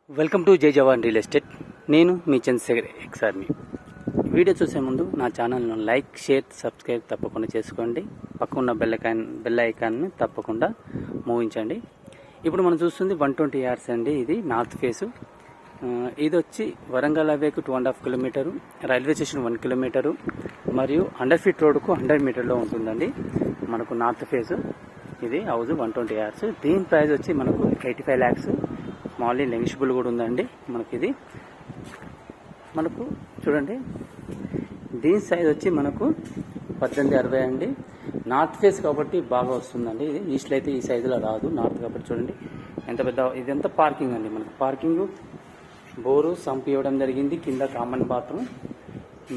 Welcome to జై జవాన్ real estate. నేను మీ Chandrasekhar ex army. Video చూసే ముందు నా ఛానల్ను లైక్, షేర్, సబ్స్క్రైబ్ తప్పకుండా చేసుకోండి. పక్కన బెల్ ఐకాన్ని తప్పకుండా మోగించండి. ఇప్పుడు మనం చూస్తుంది 120 yards అండి. ఇది నార్త్ ఫేసు. ఇది వచ్చి వరంగల్ హైవేకు 2.5 కిలోమీటరు, రైల్వే స్టేషన్ 1 కిలోమీటరు మరియు 100 feet రోడ్డుకు 100 మీటర్లో ఉంటుందండి. మనకు నార్త్ ఫేసు ఇది హౌస్ 120 yards. దీని ప్రైస్ వచ్చి మనకు 85 lakhs. స్మాల్లీ నెగిషిబుల్ కూడా ఉందండి. మనకు చూడండి, దీని సైజ్ వచ్చి మనకు 1860 అండి. నార్త్ ఫేస్ కాబట్టి బాగా వస్తుందండి. ఇది ఈస్ట్లో అయితే ఈ సైజులో రాదు, నార్త్ కాబట్టి చూడండి ఎంత పెద్ద. ఇదంతా పార్కింగ్ అండి. మనకు పార్కింగ్, బోరు, సంప్ ఇవ్వడం జరిగింది. కింద కామన్ బాత్రూమ్.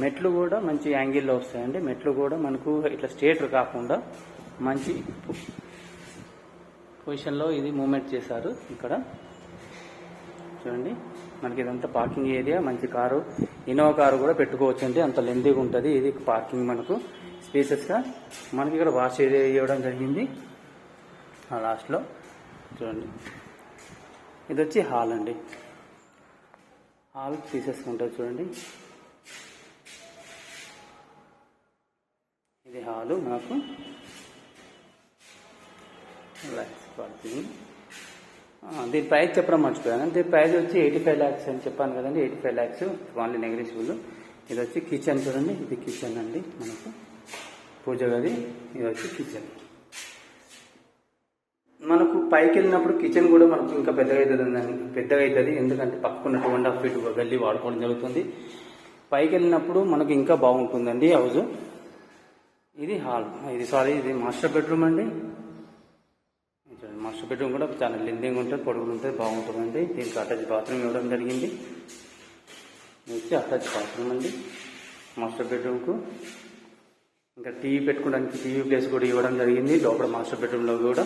మెట్లు కూడా మంచి యాంగిల్లో వస్తాయండి. మెట్లు కూడా మనకు ఇట్లా స్ట్రేట్ కాకుండా మంచి పొజిషన్లో ఇది మూమెంట్ చేశారు. ఇక్కడ చూడండి, మనకి ఇదంతా పార్కింగ్ ఏరియా. మంచి కారు, ఇన్నోవా కారు కూడా పెట్టుకోవచ్చు అండి, అంత లెందీగా ఉంటుంది. ఇది పార్కింగ్ మనకు స్పేసెస్గా. మనకి ఇక్కడ వాష్ ఏరియా ఇవ్వడం జరిగింది ఆ లాస్ట్లో. చూడండి, ఇది వచ్చి హాల్ అండి. హాల్ తీసేసుకుంటారు చూడండి. ఇది హాలు మనకు పార్కింగ్. దీని ప్రైస్ చెప్పడం మర్చిపోయాను. దీని ప్రైస్ వచ్చి 85 lakhs అని చెప్పాను కదండి. 85 lakhs ఓన్లీ నెగిషిబుల్. ఇది వచ్చి కిచెన్ చూడండి. ఇది కిచెన్ అండి, మనకు పూజ గది. ఇది వచ్చి కిచెన్. మనకు పైకి వెళ్ళినప్పుడు కిచెన్ కూడా మనకు ఇంకా పెద్దగా అవుతుంది. ఎందుకంటే పక్కన 2.5 feet గల్లీ వాడుకోవడం జరుగుతుంది. పైకి వెళ్ళినప్పుడు మనకు ఇంకా బాగుంటుందండి హౌస్. ఇది హాల్. ఇది మాస్టర్ బెడ్రూమ్ అండి. మాస్టర్ బెడ్రూమ్ కూడా చాలా లెందింగ్ ఉంటుంది, పొడుగులు ఉంటుంది, బాగుంటుందండి. దీనికి అటాచ్ బాత్రూమ్ ఇవ్వడం జరిగింది. ఇది వచ్చి అటాచ్ బాత్రూమ్ అండి మాస్టర్ బెడ్రూమ్కు. ఇంకా టీవీ పెట్టుకోవడానికి టీవీ ప్లేస్ కూడా ఇవ్వడం జరిగింది లోపల మాస్టర్ బెడ్రూమ్లో కూడా.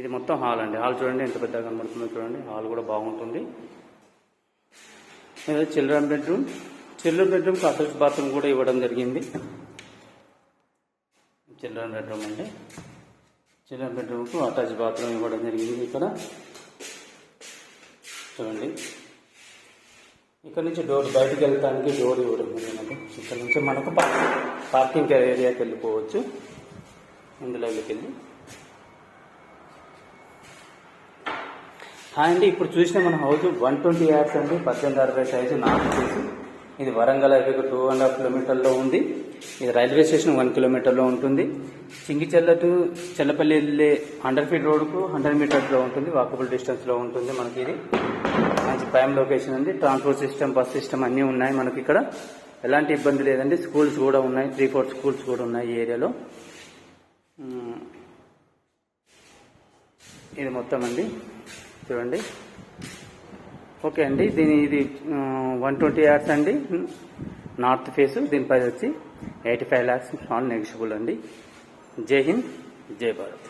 ఇది మొత్తం హాల్ అండి. హాల్ చూడండి ఎంత పెద్దగా కనబడుతుందో చూడండి. హాల్ కూడా బాగుంటుంది. ఇది చిల్డ్రన్ బెడ్రూమ్. చిల్డ్రన్ బెడ్రూమ్కి అటాచ్ బాత్రూమ్ కూడా ఇవ్వడం జరిగింది. చిల్డ్రన్ బెడ్రూమ్ అండి. చిల్డ్రన్ బెడ్రూమ్కు అటాచ్ బాత్రూమ్ ఇవ్వడం జరిగింది. ఇక్కడ చూడండి, ఇక్కడ నుంచి డోర్ బయటకు వెళ్ళడానికి డోర్ ఇవ్వడం జరిగింది. ఇక్కడ నుంచి మనకు పార్కింగ్ ఏరియాకి వెళ్ళిపోవచ్చు. ఇందులోకి వెళ్ళి అండి. ఇప్పుడు చూసిన మన హౌస్ 120 yards అండి, 1860 సైజు, నార్త్ ఫేస్. ఇది వరంగల్ హైవేకు 2.5 కిలోమీటర్లో ఉంది. ఇది రైల్వే స్టేషన్ 1 కిలోమీటర్లో ఉంటుంది. చింగిచెర్ల టు చెల్లపల్లి వెళ్ళే 100 feet రోడ్డుకు 100 మీటర్స్లో ఉంటుంది. వాకబుల్ డిస్టెన్స్లో ఉంటుంది. మనకి ఇది మంచి ప్రైమ్ లొకేషన్ అండి. ట్రాన్స్పోర్ట్ సిస్టమ్, బస్ సిస్టమ్ అన్నీ ఉన్నాయి మనకి ఇక్కడ. ఎలాంటి ఇబ్బంది లేదండి. స్కూల్స్ కూడా ఉన్నాయి, 3-4 స్కూల్స్ కూడా ఉన్నాయి ఈ ఏరియాలో. ఇది మొత్తం అండి చూడండి. ఓకే అండి. ఇది 120 yards అండి, నార్త్ ఫేసు. దీని ప్రైస్ వచ్చి 85 lakhs, నాన్ నెగిషిబుల్ అండి. జై హింద్, జై భారత్.